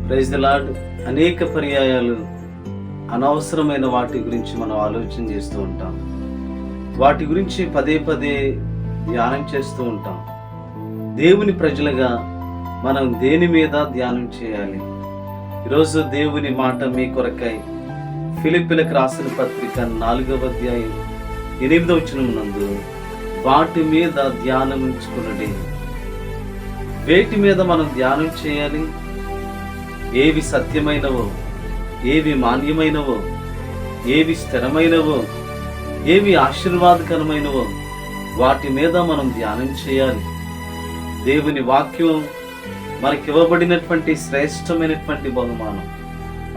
Praise the lord. అనేక పర్యాయాలు అనవసరమైన వాటి గురించి మనం ఆలోచన చేస్తూ ఉంటాం. వాటి గురించి పదే పదే ధ్యానం చేస్తూ ఉంటాం. దేవుని ప్రజలుగా మనం దేని మీద ధ్యానం చేయాలి? ఈరోజు దేవుని మాట మీ కొరకై ఫిలిప్పీలకు రాసిన పత్రిక 4వ అధ్యాయం 8వ వచనం నందు, వాటి మీద ధ్యానం ఉంచుకున్నది. వేటి మీద మనం ధ్యానం చేయాలి? ఏవి సత్యమైనవో, ఏవి మాన్యమైనవో, ఏవి స్థిరమైనవో, ఏవి ఆశీర్వాదకరమైనవో వాటి మీద మనం ధ్యానం చేయాలి. దేవుని వాక్యం మనకివ్వబడినటువంటి శ్రేష్టమైనటువంటి బహుమానం.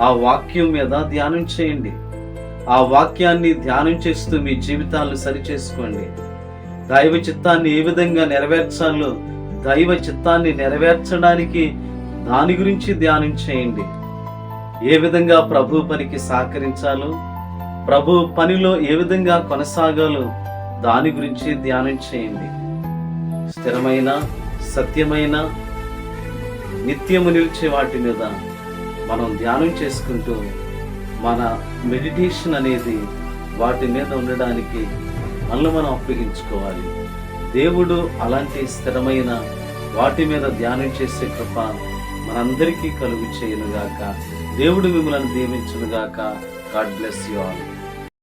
ఆ వాక్యం మీద ధ్యానం చేయండి. ఆ వాక్యాన్ని ధ్యానం చేస్తూ మీ జీవితాలను సరిచేసుకోండి. దైవ చిత్తాన్ని ఏ విధంగా నెరవేర్చాలో, దైవ చిత్తాన్ని నెరవేర్చడానికి దాని గురించి ధ్యానం చేయండి. ఏ విధంగా ప్రభు పనికి సహకరించాలో, ప్రభు పనిలో ఏ విధంగా కొనసాగాలో దాని గురించి ధ్యానం చేయండి. స్థిరమైన, సత్యమైన, నిత్యము నిలిచే వాటి మీద మనం ధ్యానం చేసుకుంటూ మన మెడిటేషన్ అనేది వాటి మీద ఉండడానికి మనల్ని మనం అప్పగించుకోవాలి. దేవుడు అలాంటి స్థిరమైన వాటి మీద ధ్యానం చేసే కృప మనందరికీ కలుగు చేయనుగాక. దేవుడు మిమ్మల్ని దీవించునుగాక. God bless you all.